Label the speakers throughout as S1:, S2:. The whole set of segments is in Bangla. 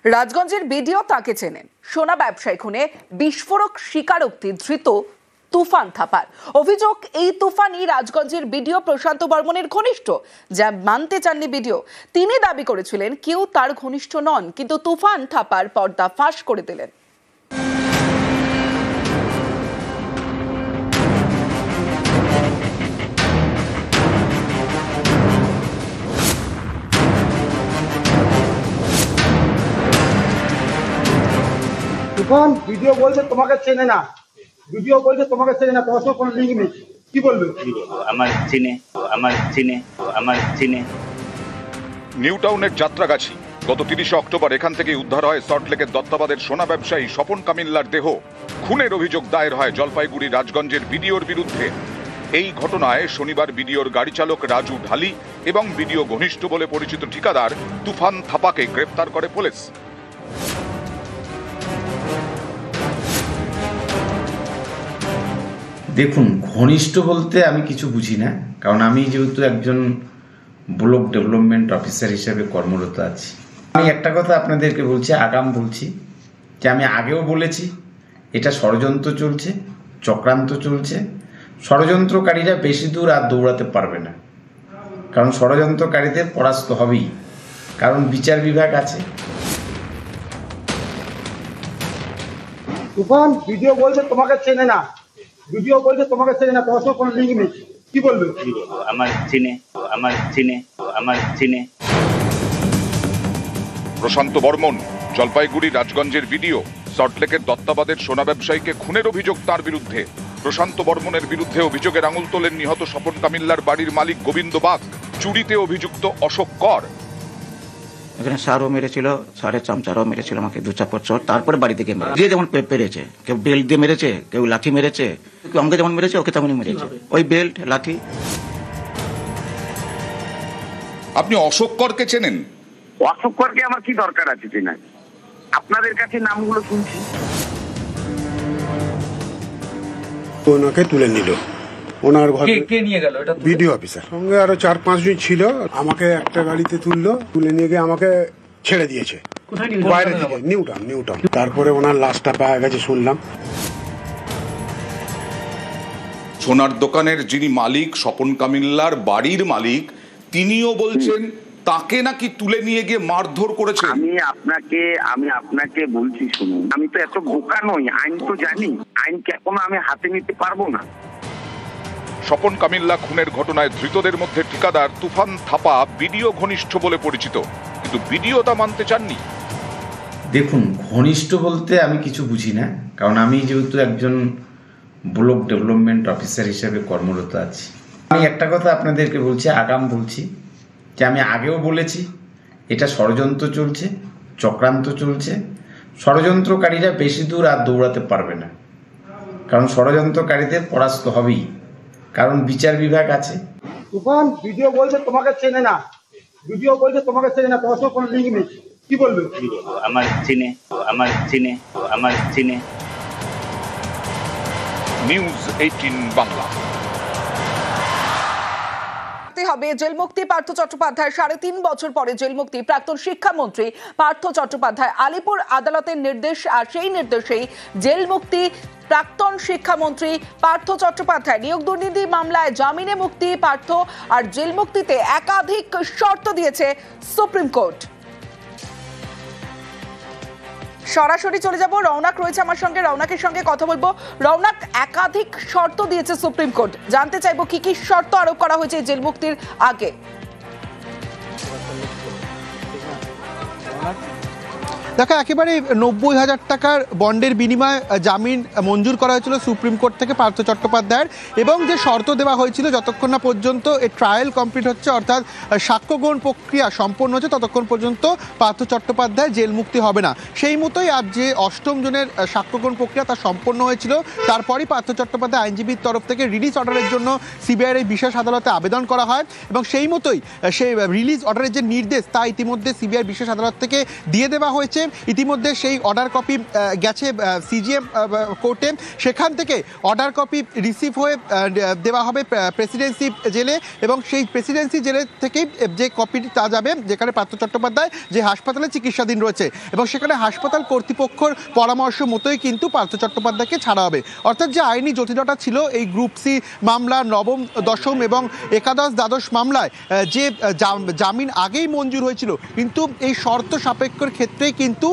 S1: রাজগঞ্জের বিডিও তাকে চেনেন। সোনা ব্যবসায়ী খুনে বিস্ফোরক স্বীকারোক্তি ধৃত তুফান থাপার। অভিযোগ, এই তুফানই রাজগঞ্জের বিডিও প্রশান্ত বর্মনের ঘনিষ্ঠ, যা মানতে চাননি বিডিও। তিনি দাবি করেছিলেন কেউ তার ঘনিষ্ঠ নন, কিন্তু তুফান থাপার পর্দা ফাঁস করে দিলেন।
S2: তুফান ভিডিও বলছে তোমাকে চেনে না, ভিডিও বলছে তোমাকে চেনে না, তোমার সঙ্গে কোনো লিঙ্ক নেই, কি বলবে?
S3: আমার চিনে।
S4: নিউ টাউনের যাত্রাগাছি গত 30 অক্টোবর এখান থেকে উদ্ধার হয় সল্টলেকের দত্তাবাদের সোনা ব্যবসায়ী স্বপন কামিল্লার দেহ। খুনের অভিযোগ দায়ের হয় জলপাইগুড়ি রাজগঞ্জের বিডিওর বিরুদ্ধে। এই ঘটনায় শনিবার বিডিওর গাড়ি চালক রাজু ঢালি এবং বিডিও ঘনিষ্ঠ বলে পরিচিত ঠিকাদার তুফান থাপাকে গ্রেফতার করে পুলিশ।
S5: দেখুন, ঘনিষ্ঠ বলতে আমি কিছু বুঝি না, কারণ আমি যেহেতু একজন ব্লক ডেভেলপমেন্ট অফিসার হিসেবে কর্মরত আছি। আমি একটা কথা আপনাদেরকে বলছি, আগাম বলছি, যে আমি আগেও বলেছি এটা ষড়যন্ত্র চলছে, চক্রান্ত চলছে। ষড়যন্ত্রকারীরা বেশি দূর আর দৌড়াতে পারবে না, কারণ ষড়যন্ত্রকারীদের পরাস্ত হবেই, কারণ বিচার বিভাগ আছে।
S2: তুফান ভিডিও বলছে তোমাকে চেনে না, ভিডিও বলছে তোমাকে চেনে না, তোমার সঙ্গে কোনো লিঙ্ক নেই, কি বলবে?
S3: আমার চিনে।
S4: প্রশান্ত বর্মন জলপাইগুড়ি রাজগঞ্জের বিডিও। সল্টলেকের দত্তাবাদের সোনা ব্যবসায়ীকে খুনের অভিযোগ তার বিরুদ্ধে। প্রশান্ত বর্মনের বিরুদ্ধে অভিযোগের আঙুল তোলেন নিহত স্বপন কামিল্লার বাড়ির মালিক গোবিন্দ বাগ। চুরিতে অভিযুক্ত অশোক কর।
S6: এখানে সারও মেরেছিল, সারের চামচারাও মেরেছিল আমাকে 2-4 চোট। তারপরে বাড়ি থেকে মেরে যে যেমন পেরেছে, কেউ বেল্ট দিয়ে মেরেছে, কেউ লাঠি মেরেছে, কেউ আমাকে যেমন মেরেছে ওকে তেমনই মেরেছে, ওই বেল্ট লাঠি।
S4: আপনি অশোক করকে চেনেন?
S7: অশোক করকে আমার কি দরকার আছে চেনা? আপনাদের কাছে নামগুলো শুনছি।
S8: ওনাকে তুলে নিল, ওনার ঘরে
S9: কে নিয়ে গেল? এটা
S8: বিডিও অফিসার, সঙ্গে আরো 4-5 জন ছিল। আমাকে একটা গাড়িতে তুললো, তুলে নিয়ে গিয়ে আমাকে ছেড়ে দিয়েছে বাইরে থেকে, নিউ টাউন। তারপরে ওনার লাশটা পাওয়া গেছে শুনলাম।
S4: সোনার দোকানের যিনি মালিক, স্বপন কামিল্লার বাড়ির মালিক, তিনিও বলছেন তাকে নাকি তুলে নিয়ে গিয়ে মারধর করেছে।
S7: আমি আপনাকে বলছি শুনুন, আমি তো এত বোকা নই, আইন তো জানি, আইনকে এখনো আমি হাতে নিতে পারবো না।
S4: স্বপন কামিল্লা খুনের ঘটনায় ধৃতদের মধ্যে ঠিকাদার তুফান থাপা বিডিও ঘনিষ্ঠ বলে পরিচিত, কিন্তু বিডিও তা মানতে চাননি।
S5: দেখুন, ঘনিষ্ঠ বলতে আমি কিছু বুঝি না, কারণ আমি যেহেতু একজন ব্লক ডেভেলপমেন্ট অফিসার হিসেবে কর্মরত আছি। আমি একটা কথা আপনাদেরকে বলছি, আগাম বলছি, যে আমি আগেও বলেছি এটা ষড়যন্ত্র চলছে, চক্রান্ত চলছে। ষড়যন্ত্রকারীরা বেশি দূর আর দৌড়াতে পারবে না, কারণ ষড়যন্ত্রকারীদের পরাস্ত হবেই, কারণ বিচার বিভাগ আছে।
S2: তুফান ভিডিও বলছে তোমাকে চেনে না, ভিডিও বলছে তোমাকে চেনে না, তোমার সঙ্গে কোনো লিঙ্ক নেই, কি বলবে?
S3: আমার চিনে।
S4: নিউজ 18 বাংলা।
S1: হবে জেলমুক্তি পার্থ চট্টোপাধ্যায়। 3.5 বছর পরে জেলমুক্তি প্রাক্তন শিক্ষামন্ত্রী পার্থ চট্টোপাধ্যায়। আলিপুর আদালতের নির্দেশ, আর সেই নির্দেশেই জেলমুক্তি প্রাক্তন শিক্ষামন্ত্রী পার্থ চট্টোপাধ্যায়। নিয়োগ দুর্নীতি মামলায় জামিনে মুক্তি পার্থ, আর জেল মুক্তিতে একাধিক শর্ত দিয়েছে সুপ্রিম কোর্ট। সরাসরি চলে যাব, রৌনক রয়েছে আমার সঙ্গে, রৌনকের সঙ্গে কথা বলবো। রৌনক, একাধিক শর্ত দিয়েছে সুপ্রিম কোর্ট, জানতে চাইবো কি কি শর্ত আরোপ করা হয়েছে জেল মুক্তির আগে?
S9: দেখো, একেবারে 90,000 টাকার বন্ডের বিনিময়ে জামিন মঞ্জুর করা হয়েছিল সুপ্রিম কোর্ট থেকে পার্থ চট্টোপাধ্যায়ের, এবং যে শর্ত দেওয়া হয়েছিল যতক্ষণ না পর্যন্ত এই ট্রায়াল কমপ্লিট হচ্ছে, অর্থাৎ সাক্ষ্যগ্রহণ প্রক্রিয়া সম্পন্ন হচ্ছে, ততক্ষণ পর্যন্ত পার্থ চট্টোপাধ্যায় জেল মুক্তি হবে না। সেই মতোই আজ যে 8ম জনের সাক্ষ্যগ্রহণ প্রক্রিয়া তা সম্পন্ন হয়েছিল, তারপরই পার্থ চট্টোপাধ্যায় আইনজীবীর তরফ থেকে রিলিজ অর্ডারের জন্য সিবিআইয়ের এই বিশেষ আদালতে আবেদন করা হয়, এবং সেই মতোই সেই রিলিজ অর্ডারের যে নির্দেশ তা ইতিমধ্যে সিবিআই বিশেষ আদালত থেকে দিয়ে দেওয়া হয়েছে। ইতিমধ্যে সেই অর্ডার কপি গেছে সিজিএম কোর্টে, সেখান থেকে অর্ডার কপি রিসিভ হয়ে দেওয়া হবে প্রেসিডেন্সি জেলে, এবং সেই প্রেসিডেন্সি জেলে থেকেই যে কপিটি তা যাবে যেখানে পার্থ চট্টোপাধ্যায় যে হাসপাতালে চিকিৎসাধীন রয়েছে, এবং সেখানে হাসপাতাল কর্তৃপক্ষের পরামর্শ মতোই কিন্তু পার্থ চট্টোপাধ্যায়কে ছাড়া হবে। অর্থাৎ যে আইনি জটিলতা ছিল এই গ্রুপ সি মামলা, নবম, দশম এবং একাদশ, দ্বাদশ মামলায় যে জামিন আগেই মঞ্জুর হয়েছিল, কিন্তু এই শর্ত সাপেক্ষর ক্ষেত্রেই কিন্তু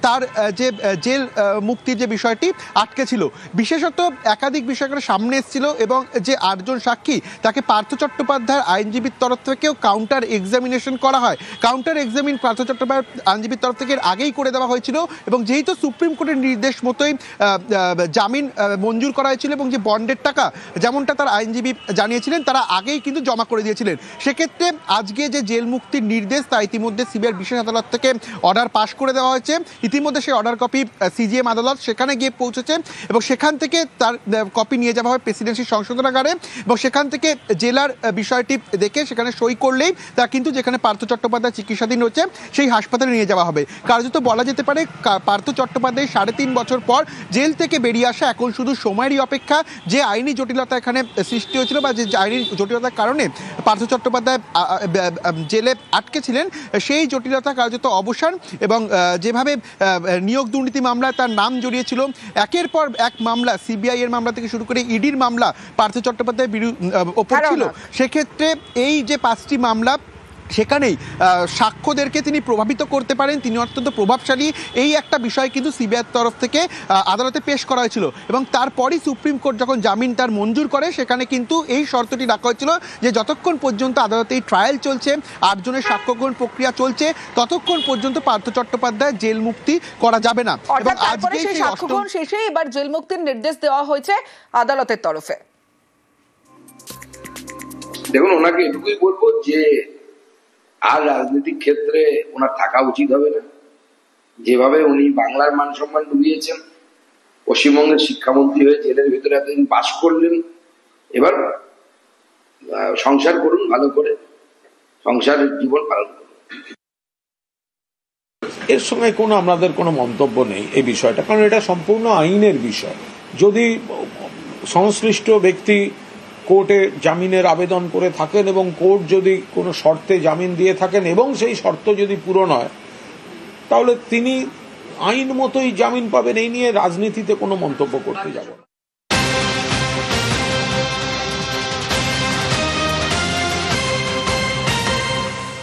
S9: তার যে জেল মুক্তির যে বিষয়টি আটকে ছিল। বিশেষত একাধিক বিষয় সামনে এসেছিল এবং যে 8 জন সাক্ষী তাকে পার্থ চট্টোপাধ্যায়ের আইনজীবীর তরফ থেকেও কাউন্টার এক্সামিনেশন করা হয়। কাউন্টার এক্সামিন পার্থ চট্টোপাধ্যায়ের আইনজীবীর তরফ থেকে আগেই করে দেওয়া হয়েছিল, এবং যেহেতু সুপ্রিম কোর্টের নির্দেশ মতোই জামিন মঞ্জুর করা হয়েছিল এবং যে বন্ডের টাকা যেমনটা তার আইনজীবী জানিয়েছিলেন তারা আগেই কিন্তু জমা করে দিয়েছিলেন। সেক্ষেত্রে আজকে যে জেল মুক্তির নির্দেশ তা ইতিমধ্যে সিবিআই বিশেষ আদালত থেকে অর্ডার পাশ করে দেওয়া হয়েছে। ইতিমধ্যে সেই অর্ডার কপি সিজিএম আদালত সেখানে গিয়ে পৌঁছেছে, এবং সেখান থেকে তার কপি নিয়ে যাওয়া হয় প্রেসিডেন্সি সংশোধনাগারে, এবং সেখান থেকে জেলার বিষয়টি দেখে সেখানে সই করলেই তা কিন্তু যেখানে পার্থ চট্টোপাধ্যায় চিকিৎসাধীন হচ্ছে সেই হাসপাতালে নিয়ে যাওয়া হবে। কার্যত বলা যেতে পারে পার্থ চট্টোপাধ্যায় 3.5 বছর পর জেল থেকে বেরিয়ে আসা এখন শুধু সময়েরই অপেক্ষা। যে আইনি জটিলতা এখানে সৃষ্টি হয়েছিল বা যে আইনি জটিলতার কারণে পার্থ চট্টোপাধ্যায় জেলে আটকে ছিলেন সেই জটিলতা কার্যত অবসান, এবং যেভাবে নিয়োগ দুর্নীতি মামলায় তার নাম জড়িয়েছিল, একের পর এক মামলা সিবিআই এর মামলা থেকে শুরু করে ইডির মামলা পার্থ চট্টোপাধ্যায়ের ওপর ছিল, সেক্ষেত্রে এই যে 5টি মামলা সেখানেই সাক্ষ্যদেরকে তিনি প্রভাবিত করতে পারেন, তিনি অত্যন্ত প্রভাবশালী, এই একটা বিষয় কিন্তু সিবিআইয়ের তরফ থেকে আদালতে পেশ করা হয়েছিল। এবং তারপরই সুপ্রিম কোর্ট যখন জামিন তার মঞ্জুর করে সেখানে কিন্তু এই শর্তটি রাখা হয়েছিল যে যতক্ষণ পর্যন্ত আদালতে এই ট্রায়াল চলছে, 8 জনের সাক্ষ্যগ্রহণ প্রক্রিয়া চলছে, ততক্ষণ পর্যন্ত পার্থ চট্টোপাধ্যায় জেল মুক্তি করা যাবে না। এবং আজকে
S1: সেই সাক্ষ্যগ্রহণ শেষে এবার জেল মুক্তির নির্দেশ দেওয়া হয়েছে আদালতের তরফে।
S10: দেখুন, ওনাকে এটুকুই বলবো যে আর রাজনৈতিক ক্ষেত্রে ওনার থাকা উচিত হবে না। যেভাবে উনি বাংলার মান সম্মান ডুবিয়েছেন, পশ্চিমবঙ্গের শিক্ষামন্ত্রী হয়ে জেলের ভেতরে এতদিন বাস করলেন, এবার সংসার করুন, ভালো করে সংসারের জীবন পালন করুন।
S11: এর সঙ্গে কোনো আমাদের কোনো মন্তব্য নেই এই বিষয়টা, কারণ এটা সম্পূর্ণ আইনের বিষয়। যদি সংশ্লিষ্ট ব্যক্তি কোর্টে জামিনের আবেদন করে থাকেন এবং কোর্ট যদি কোনো শর্তে জামিন দিয়ে থাকেন এবং সেই শর্ত যদি পূরণ হয়, তাহলে তিনি আইন মতোই জামিন পাবেন। এই নিয়ে রাজনীতিতে কোনো মন্তব্য করতে যাব না।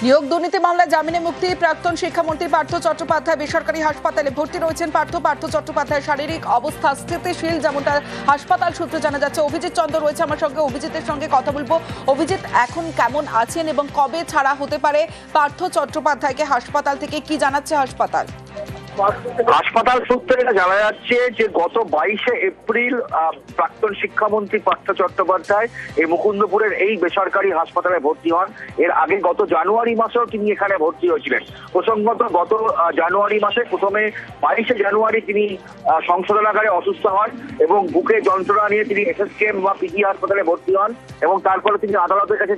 S1: নিয়োগ দুর্নীতি মামলায় জামিনে মুক্তি প্রাক্তন শিক্ষামন্ত্রী পার্থ চট্টোপাধ্যায় বেসরকারি হাসপাতালে ভর্তি রয়েছেন। পার্থ চট্টোপাধ্যায়ের শারীরিক অবস্থা স্থিতিশীল, যেমনটা হাসপাতাল সূত্রে জানা যাচ্ছে। অভিজিৎ চন্দ্র রয়েছে আমার সঙ্গে, অভিজিতের সঙ্গে কথা বলবো। অভিজিৎ, এখন কেমন আছেন এবং কবে ছাড়া হতে পারে পার্থ চট্টোপাধ্যায়কে হাসপাতাল থেকে, কি জানাচ্ছে হাসপাতাল?
S7: হাসপাতাল সূত্রে এটা জানা যাচ্ছে যে গত 22শে এপ্রিল প্রাক্তন শিক্ষামন্ত্রী পার্থ চট্টোপাধ্যায় এই মুকুন্দপুরের এই বেসরকারি হাসপাতালে ভর্তি হন। এর আগে গত জানুয়ারি মাসেও তিনি এখানে ভর্তি হয়েছিলেন। প্রসঙ্গত গত জানুয়ারি মাসে প্রথমে 22শে জানুয়ারি তিনি সংশোধনাগারে অসুস্থ হন এবং বুকে যন্ত্রণা নিয়ে তিনি এসএসকেএম বা পিজি হাসপাতালে ভর্তি হন, এবং তারপরে তিনি আদালতের কাছে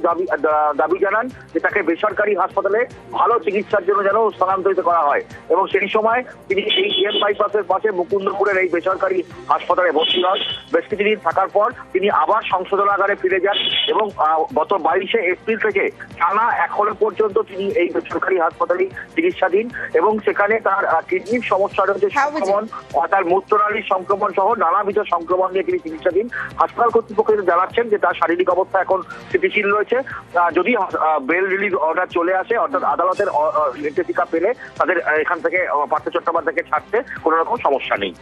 S7: দাবি জানান যে তাকে বেসরকারি হাসপাতালে ভালো চিকিৎসার জন্য যেন স্থানান্তরিত করা হয়। এবং সেই সময় তিনি এই এম বাইপাসের পাশে মুকুন্দপুরের এই বেসরকারি হাসপাতালে ভর্তি হন। বেশ কিছুদিন থাকার পর তিনি আবার সংশোধনাগারে ফিরে যান এবং গত 22শে এপ্রিল থেকে টানা এখনো পর্যন্ত তিনি এই বেসরকারি হাসপাতালে চিকিৎসাধীন, এবং সেখানে তার কিডনির সমস্যা রয়েছে, সংক্রমণ, তার মূত্রনালীর সংক্রমণ সহ নানাবিধ সংক্রমণ নিয়ে তিনি চিকিৎসাধীন। হাসপাতাল কর্তৃপক্ষ জানাচ্ছেন যে তার শারীরিক অবস্থা এখন স্থিতিশীল রয়েছে। যদি বেল রিলিজ অর্ডার চলে আসে, অর্থাৎ আদালতের নির্দেশিকা পেলে তাদের এখান থেকে পার্থ চট্টোপাধ্যায়কে ছাড়তে কোনো রকম সমস্যা নেই।